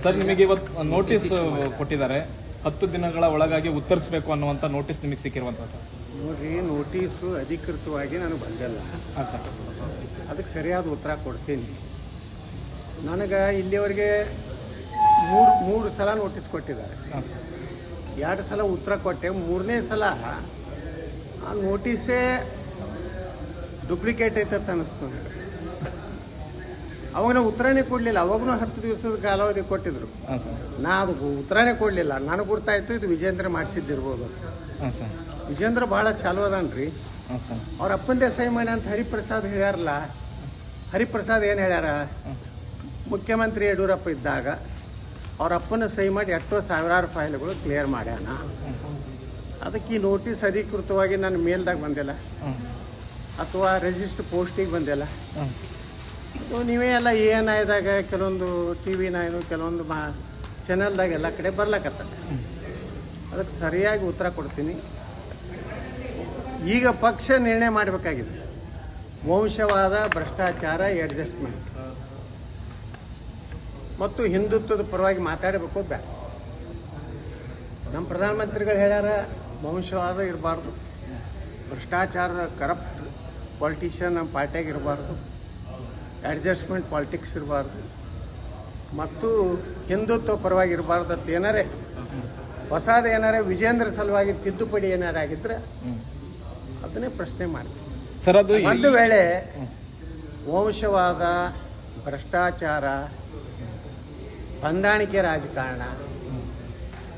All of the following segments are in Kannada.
ಸರ್ ನಿಮಗೆ ಇವತ್ತು ನೋಟಿಸ್ ಕೊಟ್ಟಿದ್ದಾರೆ, 10 ದಿನಗಳ ಒಳಗಾಗಿ ಉತ್ತರಿಸಬೇಕು ಅನ್ನುವಂಥ ನೋಟಿಸ್ ನಿಮಗೆ ಸಿಕ್ಕಿರುವಂಥ ಸರ್. ನೋಡ್ರಿ, ನೋಟಿಸು ಅಧಿಕೃತವಾಗಿ ನನಗೆ ಬಂದಿಲ್ಲ. ಹಾಂ ಸರ್. ಅದಕ್ಕೆ ಸರಿಯಾದ ಉತ್ತರ ಕೊಡ್ತೀನಿ. ನನಗೆ ಇಲ್ಲಿವರೆಗೆ ಮೂರು ಸಲ ನೋಟಿಸ್ ಕೊಟ್ಟಿದ್ದಾರೆ. ಹಾಂ ಸರ್. 2 ಸಲ ಉತ್ತರ ಕೊಟ್ಟೆ. 3ನೇ ಸಲ ಆ ನೋಟಿಸೇ ಡೂಪ್ಲಿಕೇಟ್ ಐತಂತ ಅನ್ನಿಸ್ತು ನನಗೆ. ಅವಾಗ ನಾವು ಉತ್ತರನೇ ಕೊಡಲಿಲ್ಲ. ಅವಾಗೂ 10 ದಿವಸದ ಕಾಲಾವಧಿ ಕೊಟ್ಟಿದ್ರು. ನಾ ಅದಕ್ಕೆ ಉತ್ತರನೇ ಕೊಡಲಿಲ್ಲ. ನನಗೆ ಗೊತ್ತಾಯ್ತು ಇದು ವಿಜೇಂದ್ರ ಮಾಡಿಸಿದ್ದಿರ್ಬೋದು. ವಿಜೇಂದ್ರ ಭಾಳ ಚಾಲು ಅದಾನ್ರಿ. ಅವ್ರ ಅಪ್ಪಂದೇ ಸಹಿ ಮಾಡಿ ಅಂತ ಹರಿಪ್ರಸಾದ್ ಹೇಳ್ಯಾರಲ್ಲ. ಹರಿಪ್ರಸಾದ್ ಏನು ಹೇಳ್ಯಾರ, ಮುಖ್ಯಮಂತ್ರಿ ಯಡಿಯೂರಪ್ಪ ಇದ್ದಾಗ ಅವ್ರ ಅಪ್ಪನ ಸಹಿ ಮಾಡಿ ಎಷ್ಟೋ ಸಾವಿರಾರು ಫೈಲ್ಗಳು ಕ್ಲಿಯರ್ ಮಾಡ್ಯಾನ. ಅದಕ್ಕೆ ಈ ನೋಟಿಸ್ ಅಧಿಕೃತವಾಗಿ ನನ್ನ ಮೇಲ್ದಾಗ ಬಂದಿಲ್ಲ ಅಥವಾ ರಿಜಿಸ್ಟರ್ ಪೋಸ್ಟಿಗೆ ಬಂದಿಲ್ಲ. ನೀವೇ ಎಲ್ಲ ANIದಾಗ ಕೆಲವೊಂದು TV 9 ಕೆಲವೊಂದು ಚಾನಲ್ದಾಗ ಎಲ್ಲ ಕಡೆ ಬರ್ಲಕತ್ತ. ಅದಕ್ಕೆ ಸರಿಯಾಗಿ ಉತ್ತರ ಕೊಡ್ತೀನಿ. ಈಗ ಪಕ್ಷ ನಿರ್ಣಯ ಮಾಡಬೇಕಾಗಿದೆ. ವಂಶವಾದ, ಭ್ರಷ್ಟಾಚಾರ, ಅಡ್ಜಸ್ಟ್ಮೆಂಟ್ ಮತ್ತು ಹಿಂದುತ್ವದ ಪರವಾಗಿ ಮಾತಾಡಬೇಕು ಬೇಡ. ನಮ್ಮ ಪ್ರಧಾನಮಂತ್ರಿಗಳು ಹೇಳ್ಯಾರ, ವಂಶವಾದ ಇರಬಾರ್ದು, ಭ್ರಷ್ಟಾಚಾರ, ಕರಪ್ಟ್ ಪಾಲಿಟಿಷಿಯನ್ ನಮ್ಮ ಪಾರ್ಟಿಯಾಗ ಇರಬಾರ್ದು, ಅಡ್ಜಸ್ಟ್ಮೆಂಟ್ ಪಾಲಿಟಿಕ್ಸ್ ಇರಬಾರ್ದು ಮತ್ತು ಹಿಂದುತ್ವ ಪರವಾಗಿ ಇರಬಾರ್ದು ಅಂತ ಏನಾರೇ ಹೊಸದು ಏನಾರೇ ವಿಜೇಂದ್ರ ಸಲುವಾಗಿ ತಿದ್ದುಪಡಿ ಏನಾರಾಗಿದ್ರೆ ಅದನ್ನೇ ಪ್ರಶ್ನೆ ಮಾಡ್ತೀವಿ ಸರ್. ಅದು ಒಂದು ವೇಳೆ ವಂಶವಾದ, ಭ್ರಷ್ಟಾಚಾರ, ಹೊಂದಾಣಿಕೆ ರಾಜಕಾರಣ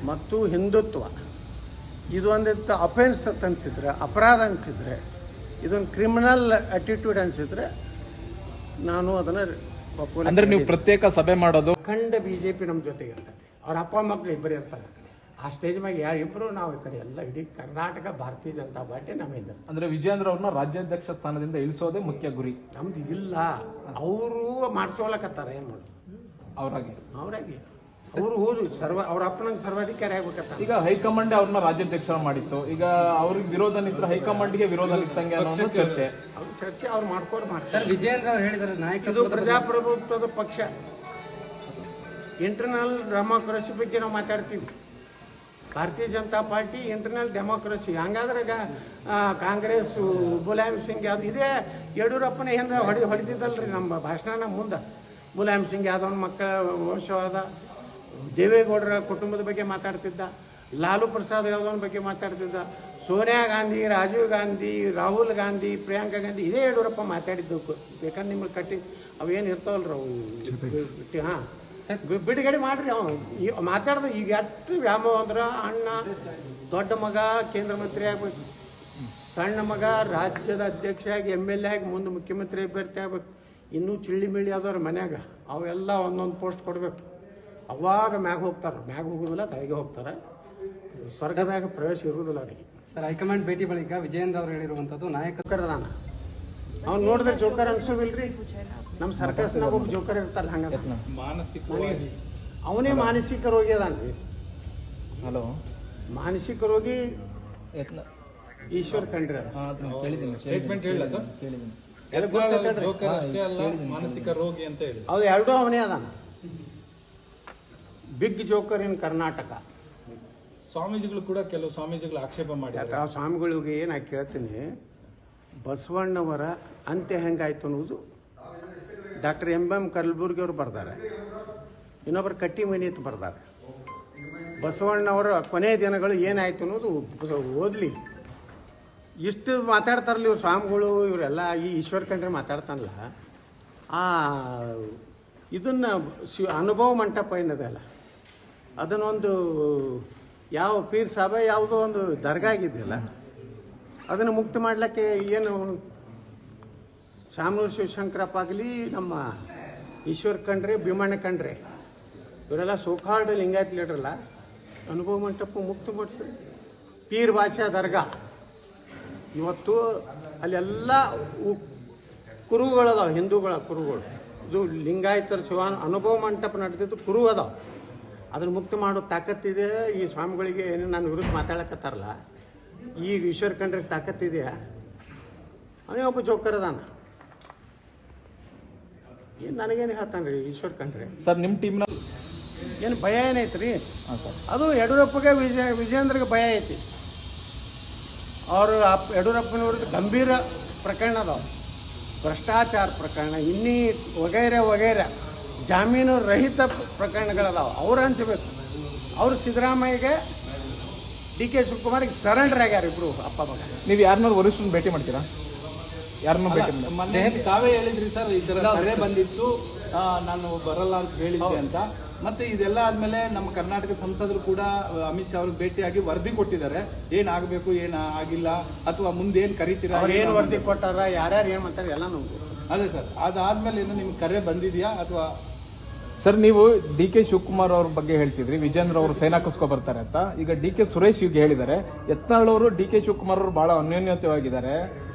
ಮತ್ತು ಹಿಂದುತ್ವ ಇದೊಂದಿತ್ತು ಅಫೆನ್ಸ್ ಅಂತ ಅನಿಸಿದ್ರೆ, ಅಪರಾಧ ಅನಿಸಿದ್ರೆ, ಇದೊಂದು ಕ್ರಿಮಿನಲ್ ಅಟಿಟ್ಯೂಡ್ ಅನಿಸಿದ್ರೆ ನಾನು ಅದನ್ನು ಅಂದ್ರೆ ನೀವು ಪ್ರತ್ಯೇಕ ಸಭೆ ಮಾಡೋದು. ಅಖಂಡ BJP ನಮ್ಮ ಜೊತೆಗೆ ಇರ್ತೈತಿ. ಅವ್ರ ಅಪ್ಪ ಮಕ್ಕಳು ಇಬ್ಬರು ಇರ್ತಾರೆ ಆ ಸ್ಟೇಜ್ ಮ್ಯಾಗ. ಇಬ್ಬರು ನಾವು ಈ ಕಡೆ ಎಲ್ಲ ಇಡೀ ಕರ್ನಾಟಕ ಭಾರತೀಯ ಜನತಾ ಪಾರ್ಟಿ ನಮ್ಮಿಂದ. ಅಂದ್ರೆ ವಿಜೇಂದ್ರ ಅವ್ರನ್ನ ರಾಜ್ಯಾಧ್ಯಕ್ಷ ಸ್ಥಾನದಿಂದ ಇಳಿಸೋದೇ ಮುಖ್ಯ ಗುರಿ ನಮ್ದು ಇಲ್ಲ. ಅವರು ಮಾಡಿಸೋಳಕತ್ತಾರ. ಏನು ಮಾಡೋದು ಅವರಾಗಿ ಅವರು ಹೋದ್ರು ಅವ್ರ ಅಪ್ಪನಂಗೆ ಸರ್ವಾಧಿಕಾರಿ ಆಗ್ಬೇಕತ್ತ. ಈಗ ಹೈಕಮಾಂಡ್ ಅವ್ರನ್ನ ರಾಜ್ಯಾಧ್ಯಕ್ಷ ಮಾಡಿತ್ತು. ಈಗ ಅವ್ರಿಗೆ ವಿರೋಧ ನಿಂತರ ಹೈಕಮಾಂಡ್ಗೆ ವಿರೋಧ ನಿಂತಂಗೆ ಅನ್ನೋ ಚರ್ಚೆ ಅವ್ರು ಮಾಡ್ತಾರೆ. ವಿಜೇಂದ್ರ ಅವ್ರು ಹೇಳಿದ್ದಾರೆ ನಾಯಕ ಇದು ಪ್ರಜಾಪ್ರಭುತ್ವದ ಪಕ್ಷ. ಇಂಟರ್ನಲ್ ಡೆಮೋಕ್ರಸಿ ಬಗ್ಗೆ ನಾವು ಮಾತಾಡ್ತೀವಿ. ಭಾರತೀಯ ಜನತಾ ಪಾರ್ಟಿ ಇಂಟರ್ನಲ್ ಡೆಮೋಕ್ರಸಿ. ಹಂಗಾದ್ರೆ ಕಾಂಗ್ರೆಸ್ ಮುಲಾಯಂ ಸಿಂಗ್ ಯಾವ್ದು ಇದೇ ಯಡಿಯೂರಪ್ಪನ ಏನು ಹೊಡೆದಿದ್ದಲ್ರಿ ನಮ್ಮ ಭಾಷಣ ಮುಂದೆ. ಮುಲಾಯಂ ಸಿಂಗ್ ಯಾದವನ ಮಕ್ಕಳ ವಂಶವಾದ, ದೇವೇಗೌಡರ ಕುಟುಂಬದ ಬಗ್ಗೆ ಮಾತಾಡ್ತಿದ್ದ, ಲಾಲು ಪ್ರಸಾದ್ ಯಾದವನ ಬಗ್ಗೆ ಮಾತಾಡ್ತಿದ್ದ, ಸೋನಿಯಾ ಗಾಂಧಿ, ರಾಜೀವ್ ಗಾಂಧಿ, ರಾಹುಲ್ ಗಾಂಧಿ, ಪ್ರಿಯಾಂಕಾ ಗಾಂಧಿ ಇದೇ ಯಡಿಯೂರಪ್ಪ ಮಾತಾಡಿದ್ದು. ಬೇಕಂದ್ರೆ ನಿಮ್ಗೆ ಕಟ್ಟಿ ಅವೇನು ಇರ್ತಾವಲ್ರಿ ಅವು. ಹಾಂ, ಬಿಡುಗಡೆ ಮಾಡ್ರಿ. ಅವನು ಮಾತಾಡ್ದ. ಈಗ ಎಷ್ಟು ವ್ಯಾಮೋಹ ಅಂದ್ರೆ ಅಣ್ಣ ದೊಡ್ಡ ಮಗ ಕೇಂದ್ರ ಮಂತ್ರಿ ಆಗ್ಬೇಕು, ಸಣ್ಣ ಮಗ ರಾಜ್ಯದ ಅಧ್ಯಕ್ಷ ಆಗಿ MLA ಆಗಿ ಮುಂದೆ ಮುಖ್ಯಮಂತ್ರಿ ಅಭ್ಯರ್ಥಿ ಆಗ್ಬೇಕು. ಇನ್ನೂ ಚಿಳ್ಳಿ ಮಿಳ್ಳಿ ಆದವ್ರ ಮನ್ಯಾಗ ಅವೆಲ್ಲ ಒಂದೊಂದು ಪೋಸ್ಟ್ ಕೊಡಬೇಕು. ಅವಾಗ ಮ್ಯಾಗ ಹೋಗ್ತಾರೆ. ಮ್ಯಾಗ ಹೋಗೋದಿಲ್ಲ, ತಳಗೆ ಹೋಗ್ತಾರೆ. ಸ್ವರ್ಗದಾಗ ಪ್ರವೇಶ ಇರುವುದಿಲ್ಲ ಅವರಿಗೆ. ಸರ್, ಹೈಕಮಾಂಡ್ ಭೇಟಿ ಬಳಿಕ ವಿಜೇಂದ್ರ ಅವರು ಹೇಳಿರುವಂಥದ್ದು ನಾಯಕರದಾನ. ಅವ್ನು ನೋಡಿದ್ರೆ ಜೋಕರ್ ಅನ್ಸೋದಿಲ್ರಿ. ನಮ್ಮ ಸರ್ಕಸ್ನಾಗ ಒಬ್ಬ ಜೋಕರ್ ಇರ್ತಾರ. ಹಂಗ ಅವನೇ ಮಾನಸಿಕ ರೋಗಿ ಅದಾನ್ರಿ. ಹಲೋ, ಮಾನಸಿಕ ರೋಗಿ ಈಶ್ವರ್ ಖಂಡ್ರೆ. ಸ್ಟೇಟ್ಮೆಂಟ್ ಹೇಳಿಲ್ಲ ಸರ್. ಮಾನಸಿಕ ರೋಗಿ ಅಂತ ಹೇಳಿ ಅದು ಎರಡೂ ಅವನೇ ಅದಾನ. ಬಿಗ್ ಜೋಕರ್ ಇನ್ ಕರ್ನಾಟಕ. ಸ್ವಾಮೀಜಿಗಳು ಕೂಡ ಕೆಲವು ಸ್ವಾಮೀಜಿಗಳು ಆಕ್ಷೇಪ ಮಾಡಿದ್ದಾರೆ. ಆ ಸ್ವಾಮಿಗಳಿಗೆ ನಾ ಕೇಳ್ತೀನಿ, ಬಸವಣ್ಣವರ ಅಂತ್ಯ ಹೆಂಗಾಯ್ತು ಅನ್ನೋದು ಡಾಕ್ಟರ್ M ಕಲಬುರ್ಗಿ ಅವರು ಬರ್ತಾರೆ. ಇನ್ನೊಬ್ಬರು ಕಟ್ಟಿ ಮನಿ ಅಂತ ಬರ್ತಾರೆ. ಬಸವಣ್ಣವರ ಕೊನೆಯ ದಿನಗಳು ಏನಾಯ್ತು ಅನ್ನೋದು ಓದಲಿ. ಇಷ್ಟು ಮಾತಾಡ್ತಾರಲ್ಲ ಇವ್ರು ಸ್ವಾಮಿಗಳು, ಇವರೆಲ್ಲ. ಈ ಈಶ್ವರ್ ಖಂಡ್ರೆ ಮಾತಾಡ್ತಾನಲ್ಲ, ಇದನ್ನು ಅನುಭವ ಮಂಟಪ ಏನದಲ್ಲ, ಅದನ್ನೊಂದು ಯಾವ ಪೀರ್ ಸಾಬ ಯಾವುದೋ ಒಂದು ದರ್ಗಾ ಆಗಿದ್ದಿಲ್ಲ, ಅದನ್ನು ಮುಕ್ತ ಮಾಡ್ಲಿಕ್ಕೆ ಏನು ಶಾಮನೂರು ಶಿವಶಂಕರಪ್ಪ ಆಗಲಿ, ನಮ್ಮ ಈಶ್ವರ್ ಖಂಡ್ರೆ, ಭೀಮಣ್ಣ ಖಂಡ್ರೆ ಇವರೆಲ್ಲ ಸೋಕಾಲ್ಡ್ ಲಿಂಗಾಯತ್ ಲೀಡ್ರಲ್ಲ, ಅನುಭವ ಮಂಟಪ ಮುಕ್ತ ಮಾಡಿಸ್ರಿ. ಪೀರ್ ಬಾಷಾ ದರ್ಗಾ ಇವತ್ತು ಅಲ್ಲೆಲ್ಲ ಕುರುಗಳದಾವ, ಹಿಂದೂಗಳ ಕುರುಗಳು. ಇದು ಲಿಂಗಾಯತರ ಅನುಭವ ಮಂಟಪ ನಡೆದಿದ್ದು ಕುರು ಅದಾವ. ಅದನ್ನು ಮುಕ್ತ ಮಾಡೋ ತಾಕತ್ತಿದೆ ಈ ಸ್ವಾಮಿಗಳಿಗೆ. ಏನು ನನ್ನ ವಿರುದ್ಧ ಮಾತಾಡಕತ್ತಾರಲ್ಲ, ಈ ಈಶ್ವರ್ ಖಂಡ್ರಿಗೆ ತಾಕತ್ತಿದೆಯಾ? ಅವನೇ ಒಬ್ಬ ಜೋಕರ್ ಅದಾನ. ಏನು ನನಗೇನು ಹೇಳ್ತಾನೆ ರೀ ಈಶ್ವರ್ ಖಂಡ್ರೆ. ಸರ್ ನಿಮ್ಮ ಟೀಮ್ನ ಏನು ಭಯ ಏನೈತೆ ರೀ? ಹಾಂ ಸರ್. ಅದು ಯಡಿಯೂರಪ್ಪಗೆ ವಿಜೇಂದ್ರಗೆ ಭಯ ಐತಿ. ಅವರು ಯಡಿಯೂರಪ್ಪನ ವಿರುದ್ಧ ಗಂಭೀರ ಪ್ರಕರಣ ಅದಾವ, ಭ್ರಷ್ಟಾಚಾರ ಪ್ರಕರಣ, ಇನ್ನೀ ವಗೈರೆ ಜಾಮೀನು ರಹಿತ ಪ್ರಕರಣಗಳದಾವ. ಅವ್ರು ಹಂಚಬೇಕು. ಅವರು ಸಿದ್ದರಾಮಯ್ಯಗೆ ಡಿ ಕೆ ಶಿವಕುಮಾರ್ಗೆ ಸರೆಂಡರ್ ಆಗ್ಯಾರ ಇಬ್ರು ಅಪ್ಪ ಮಗ. ನೀವು ಯಾರನ್ನಾರು ವರಿಷ್ಠನ ಭೇಟಿ ಮಾಡ್ತೀರಾ? ಯಾರನ್ನೂ ಭೇಟಿ ಮಾಡಿ ಮೊನ್ನೆ ತಾವೇ ಹೇಳಿದ್ರಿ ಸರ್, ಈ ತರ ಕರೆ ಬಂದಿತ್ತು, ನಾನು ಬರಲ್ಲ ಅಂತ ಹೇಳಿದ್ದೆ ಅಂತ. ಮತ್ತೆ ಇದೆಲ್ಲ ಆದ್ಮೇಲೆ ನಮ್ಮ ಕರ್ನಾಟಕ ಸಂಸದರು ಕೂಡ ಅಮಿತ್ ಶಾ ಅವ್ರಿಗೆ ಭೇಟಿಯಾಗಿ ವರದಿ ಕೊಟ್ಟಿದ್ದಾರೆ, ಏನಾಗಬೇಕು ಏನ್ ಆಗಿಲ್ಲ ಅಥವಾ ಮುಂದೆ ಏನ್ ಕರಿತೀರಾ, ಅವ್ರು ಏನು ವರದಿ ಕೊಟ್ಟಾರ, ಯಾರ್ಯಾರು ಏನು ಮಾಡ್ತಾರೆ ಎಲ್ಲ ನಮ್ಗೆ. ಅದೇ ಸರ್, ಅದಾದ್ಮೇಲೆ ಏನು ನಿಮ್ಗೆ ಕರೆ ಬಂದಿದ್ಯಾ ಅಥವಾ? ಸರ್, ನೀವು ಡಿ ಕೆ ಶಿವಕುಮಾರ್ ಅವ್ರ ಬಗ್ಗೆ ಹೇಳ್ತಿದ್ರಿ, ವಿಜೇಂದ್ರ ಅವರು ಸೇನಾಕಸ್ಕೊ ಬರ್ತಾರೆ ಅಂತ. ಈಗ ಡಿ ಕೆ ಸುರೇಶ್ ಈಗ ಹೇಳಿದ್ದಾರೆ, ಯತ್ನಾಳ್ ಅವರು ಡಿ ಕೆ ಶಿವಕುಮಾರ್ ಅವರು ಬಹಳ ಅನ್ಯೋನ್ಯತೆವಾಗಿದ್ದಾರೆ,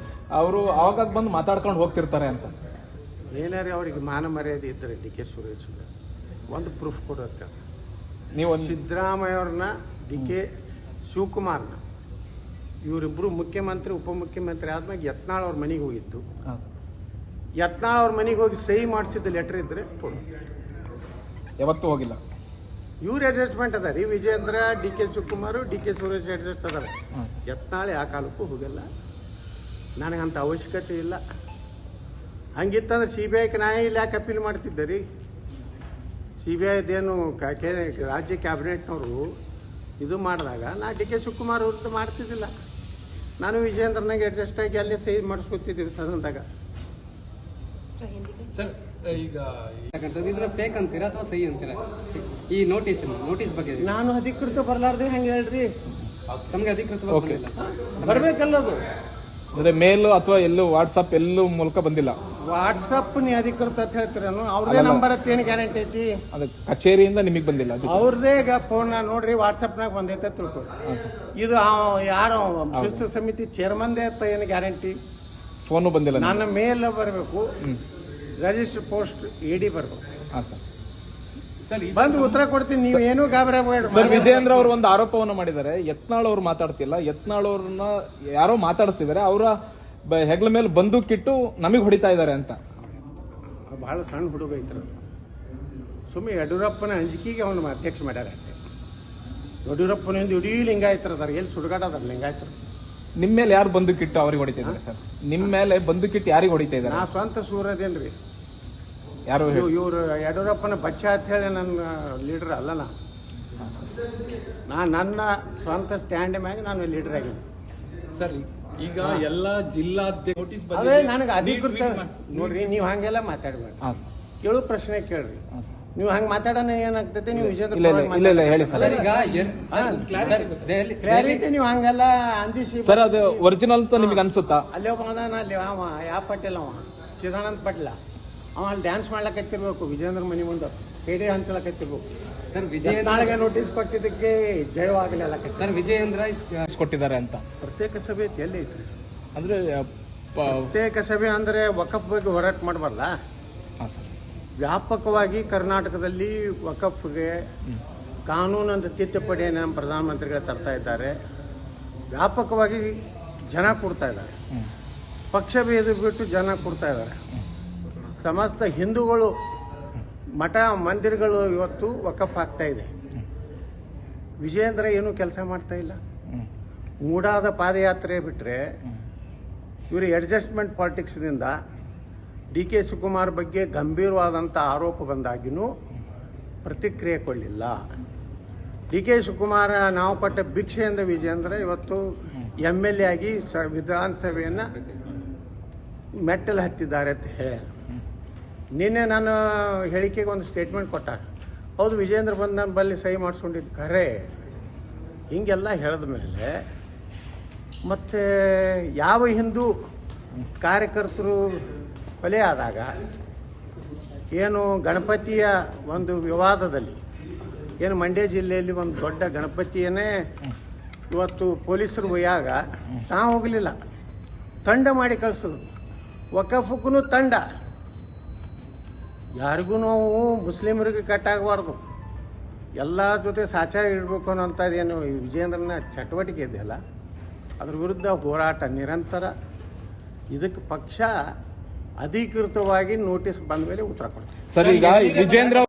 ಅವರು ಆವಾಗ ಬಂದು ಮಾತಾಡ್ಕೊಂಡು ಹೋಗ್ತಿರ್ತಾರೆ ಅಂತ. ಏನಾರು ಅವ್ರಿಗೆ ಮಾನ ಮರ್ಯಾದೆ ಇದ್ದಾರೆ ಡಿ ಕೆ ಸುರೇಶ್ ಒಂದು ಪ್ರೂಫ್ ಕೊಡುತ್ತೆ. ನೀವು ಸಿದ್ದರಾಮಯ್ಯ ಅವ್ರನ್ನ ಡಿ ಕೆ ಶಿವಕುಮಾರ್ನ ಇವರಿಬ್ಬರು ಮುಖ್ಯಮಂತ್ರಿ ಉಪಮುಖ್ಯಮಂತ್ರಿ ಆದ್ಮೇಲೆ ಯತ್ನಾಳ್ ಅವ್ರ ಮನೆಗೆ ಹೋಗಿತ್ತು. ಯತ್ನಾಳ್ ಅವ್ರ ಮನೆಗೆ ಹೋಗಿ ಸಹಿ ಮಾಡಿಸಿದ ಲೆಟರ್ ಇದ್ರೆ ಕೊಡು. ಯಾವತ್ತೂ ಹೋಗಿಲ್ಲ. ಇವ್ರ ಅಡ್ಜಸ್ಟ್ಮೆಂಟ್ ಅದ ರೀ, Vijendra D K Shivakumar D K Suresh adjust ಅದಾರೆ. ಯತ್ನಾಳ್ ಯಾವ ಕಾಲಕ್ಕೂ ಹೋಗಲ್ಲ, ನನಗಂತ ಅವಶ್ಯಕತೆ ಇಲ್ಲ. ಹಂಗಿತ್ತಂದ್ರೆ CBIಗೆ ನಾ ಇಲ್ಲಿ ಯಾಕೆ ಅಪೀಲ್ ಮಾಡ್ತಿದ್ದೆ ರೀ? CBIದೇನು ರಾಜ್ಯ ಕ್ಯಾಬಿನೆಟ್ನವರು ಇದು ಮಾಡಿದಾಗ ನಾ ಡಿ ಕೆ ಶಿವಕುಮಾರ್ ವಿರುದ್ಧ ಮಾಡ್ತಿದ್ದಿಲ್ಲ. ನಾನು ವಿಜೇಂದ್ರನಾಗೆ ಅಡ್ಜಸ್ಟ್ ಆಗಿ ಅಲ್ಲೇ ಸಹಿ ಮಾಡಿಸ್ಕೊತಿದ್ದೀವಿ ಸದನದಾಗ. ಸರ್ ಈಗ ಇದ್ರ ಫೇಕ್ ಅಂತೀರಾ ಅಥವಾ ಸಹಿ ಅಂತೀರಾ? ಈ ನೋಟಿಸ್ ಬಗ್ಗೆ ನಾನು ಅಧಿಕೃತ ಬರಲಾರ್ದೆ ಹೆಂಗೆ ಹೇಳ್ರಿ? ತಮಗೆ ಅಧಿಕೃತ ಬರ್ಬೇಕಲ್ಲದು. ಅಂದ್ರೆ ಮೇಲ್ ಅಥವಾ ಎಲ್ಲೂ ವಾಟ್ಸಪ್ ಎಲ್ಲೂ ಮೂಲಕ ಬಂದಿಲ್ಲ. ವಾಟ್ಸಪ್ ನೀ ಅಧಿಕೃತ ಅಂತ ಹೇಳ್ತೀರೇನು? ಅವ್ರದೇ ನಂಬರ್ ಅಂತ ಏನು ಗ್ಯಾರಂಟಿ ಐತಿ? ಅದು ಕಚೇರಿಯಿಂದ ನಿಮಗೆ ಬಂದಿಲ್ಲ. ಅವ್ರದೇ ಫೋನ್ ನೋಡ್ರಿ ವಾಟ್ಸಪ್ನಾಗ ಬಂದೈತೆ ತಿಳ್ಕೊಳಿ. ಇದು ಯಾರು ಶಿಸ್ತು ಸಮಿತಿ ಚೇರ್ಮನ್ದೇ ಅಂತ ಏನು ಗ್ಯಾರಂಟಿ? ಫೋನು ಬಂದಿಲ್ಲ. ನನ್ನ ಮೇಲ್ ಬರಬೇಕು, ರಿಜಿಸ್ಟರ್ ಪೋಸ್ಟ್ AD ಬರಬೇಕು. ಹಾಂ ಸರ್. ಬಂದು ಉತ್ತರ ಕೊಡ್ತೀನಿ, ನೀವು ಏನೂ ಗಾಬರಿ ಆಗಬೇಡಿ. ಸರ್, ವಿಜೇಂದ್ರ ಅವರು ಒಂದು ಆರೋಪವನ್ನು ಮಾಡಿದ್ದಾರೆ, ಯತ್ನಾಳ್ ಅವರು ಮಾತಾಡ್ತಿಲ್ಲ, ಯತ್ನಾಳ್ ಅವ್ರನ್ನ ಯಾರೋ ಮಾತಾಡಿಸ್ತಿದ್ದಾರೆ, ಅವರ ಹೆಗ್ಲ ಮೇಲೆ ಬಂದೂಕಿಟ್ಟು ನಮಗೆ ಹೊಡಿತಾ ಇದ್ದಾರೆ ಅಂತ. ಬಹಳ ಸಣ್ಣ ಹುಡುಗ ಐತ್ರ. ಸುಮ್ಮನೆ ಯಡಿಯೂರಪ್ಪನ ಅಂಜಿಕೆಗೆ ಅವನು ಅಧ್ಯಕ್ಷ ಮಾಡ್ಯಾರ. ಯಡಿಯೂರಪ್ಪನಿಂದ ಇಡೀ ಲಿಂಗಾಯತರದಾರ, ಎಲ್ಲಿ ಸುಡುಗಾಡದಾರ ಲಿಂಗಾಯತರು. ನಿಮ್ಮ ಮೇಲೆ ಯಾರು ಬಂದೂಕಿಟ್ಟು ಅವ್ರಿಗೆ ಹೊಡಿತಾ ಇದ್ದಾರೆ ಸರ್? ನಿಮ್ಮ ಮೇಲೆ ಬಂದೂಕಿಟ್ಟು ಯಾರಿಗೆ ಹೊಡಿತಾ ಇದ್ದಾರೆ? ನಾ ಸ್ವಂತ ಸೂರದೇನ್ರಿ. ಯಾರು ಇವರು ಯಡಿಯೂರಪ್ಪನ ಬಚ್ಚ ಅಂತ ಹೇಳಿ ನನ್ನ ಲೀಡರ್ ಅಲ್ಲ. ನನ್ನ ಸ್ವಂತ ಸ್ಟ್ಯಾಂಡ್ ಮ್ಯಾಗ ನಾನು ಲೀಡರ್ ಆಗಿದ್ದೆ ಸರ್. ಈಗ ಎಲ್ಲ ಜಿಲ್ಲಾಧ್ಯಕ್ಷ ನೋಟಿಸ್ ಅದೇ ನನಗೆ ಅಧಿಕೃತ ನೋಡ್ರಿ. ನೀವು ಹಂಗೆಲ್ಲ ಮಾತಾಡ್ಬೇಡಿ, ಕೇಳೋ ಪ್ರಶ್ನೆ ಕೇಳ್ರಿ. ನೀವು ಹಂಗೆ ಮಾತಾಡೋಣ ಏನಾಗ್ತೈತೆ? ನೀವು ವಿಜೇಂದ್ರ ಇಲ್ಲ ಹೇಳಿ ಸರ್. ಕ್ಲಾರಿಟಿ ನೀವು ಹಂಗೆಲ್ಲ ಅಂಜಿಸಿ ಸರ್, ಅದು ಒರಿಜಿನಲ್ ಅಂತ ನಿಮ್ಗೆ ಅನ್ಸುತ್ತಾ? ಅಲ್ಲೇ ಬಂದ ಅಲ್ಲಿ ಅವ ಯಾವ ಪಟೇಲ್, ಅವ ಚಿದಾನಂದ ಪಾಟೀಲ, ಅವ ಅಲ್ಲಿ ಡ್ಯಾನ್ಸ್ ಮಾಡ್ಲಕತ್ತಿರ್ಬೇಕು ವಿಜೇಂದ್ರ ಮನಿ ಮುಂದೆ, KD ಹಂಚಲಕತ್ತಿರ್ಬೇಕು. ಸರ್, ವಿಜಯೇಂದ್ರ ನೋಟಿಸ್ ಕೊಟ್ಟಿದ್ದಕ್ಕೆ ಜಯವಾಗಲಿ ಅಲ್ಲ ಸರ್. ವಿಜಯೇಂದ್ರ ಕೊಟ್ಟಿದ್ದಾರೆ ಅಂತ ಪ್ರತ್ಯೇಕ ಸಭೆ ಎಲ್ಲಿ ಐತ್ರಿ? ಅಂದ್ರೆ ಪ್ರತ್ಯೇಕ ಸಭೆ ಅಂದ್ರೆ ವಕಫ್ ಬಗ್ಗೆ ಹೋರಾಟ ಮಾಡಬಾರ್ದ? ಹಾಂ ಸರ್. ವ್ಯಾಪಕವಾಗಿ ಕರ್ನಾಟಕದಲ್ಲಿ ವಕಫ್ಗೆ ಕಾನೂನಂತ ತಿದ್ದುಪಡಿಯನ್ನು ನಮ್ಮ ಪ್ರಧಾನಮಂತ್ರಿಗಳು ತರ್ತಾ ಇದ್ದಾರೆ. ವ್ಯಾಪಕವಾಗಿ ಜನ ಕೊಡ್ತಾ ಇದ್ದಾರೆ, ಪಕ್ಷ ಭೇದ ಬಿಟ್ಟು ಜನ ಕೊಡ್ತಾ ಇದ್ದಾರೆ. ಸಮಸ್ತ ಹಿಂದೂಗಳು ಮಠ ಮಂದಿರಗಳು ಇವತ್ತು ವಕಫ್ ಆಗ್ತಾ ಇದೆ. ವಿಜೇಂದ್ರ ಏನೂ ಕೆಲಸ ಮಾಡ್ತಾ ಇಲ್ಲ. ಮೂಡಾದ ಪಾದಯಾತ್ರೆ ಬಿಟ್ಟರೆ ಇವರು ಅಡ್ಜಸ್ಟ್ಮೆಂಟ್ ಪಾಲಿಟಿಕ್ಸ್ನಿಂದ ಡಿ ಕೆ ಶಿವಕುಮಾರ್ ಬಗ್ಗೆ ಗಂಭೀರವಾದಂಥ ಆರೋಪ ಬಂದಾಗಿನೂ ಪ್ರತಿಕ್ರಿಯೆ ಕೊಡಲಿಲ್ಲ. ಡಿ ಕೆ ಶಿವಕುಮಾರ ನಾವು ಪಟ್ಟ ಭಿಕ್ಷೆಯಿಂದ ವಿಜೇಂದ್ರ ಇವತ್ತು MLA ಆಗಿ ವಿಧಾನಸಭೆಯನ್ನು ಮೆಟ್ಟಲು ಹತ್ತಿದ್ದಾರೆ ಅಂತ ಹೇಳಿ ನಿನ್ನೆ ನಾನು ಹೇಳಿಕೆಗೆ ಒಂದು ಸ್ಟೇಟ್ಮೆಂಟ್ ಕೊಟ್ಟ. ಹೌದು, ವಿಜೇಂದ್ರ ಬಂದು ನನ್ನ ಬಲ್ಲಿ ಸಹಿ ಮಾಡಿಸ್ಕೊಂಡಿದ್ದು ಖರೆ. ಹಿಂಗೆಲ್ಲ ಹೇಳಿದ ಮೇಲೆ ಮತ್ತು ಯಾವ ಹಿಂದೂ ಕಾರ್ಯಕರ್ತರು ಕೊಲೆ ಆದಾಗ ಏನು ಗಣಪತಿಯ ಒಂದು ವಿವಾದದಲ್ಲಿ ಏನು ಮಂಡ್ಯ ಜಿಲ್ಲೆಯಲ್ಲಿ ಒಂದು ದೊಡ್ಡ ಗಣಪತಿಯನ್ನೇ ಇವತ್ತು ಪೊಲೀಸರು ಒಯ್ಯಾಗ ತಾವು ಹೋಗಲಿಲ್ಲ, ತಂಡ ಮಾಡಿ ಕಳಿಸೋದು. ವಕಫಕ್ಕೂ ತಂಡ, ಯಾರಿಗೂ ನಾವು ಮುಸ್ಲಿಮರಿಗೆ ಕಟ್ಟಾಗಬಾರ್ದು, ಎಲ್ಲರ ಜೊತೆ ಸಾಚ ಇಡಬೇಕು ಅನ್ನೋಂಥದ್ದೇನು ವಿಜೇಂದ್ರನ ಚಟುವಟಿಕೆ ಇದೆಯಲ್ಲ, ಅದ್ರ ವಿರುದ್ಧ ಹೋರಾಟ ನಿರಂತರ. ಇದಕ್ಕೆ ಪಕ್ಷ ಅಧಿಕೃತವಾಗಿ ನೋಟಿಸ್ ಬಂದ ಮೇಲೆ ಉತ್ತರ ಕೊಡ್ತೀನಿ. ಸರ್ ಈಗ ವಿಜೇಂದ್ರ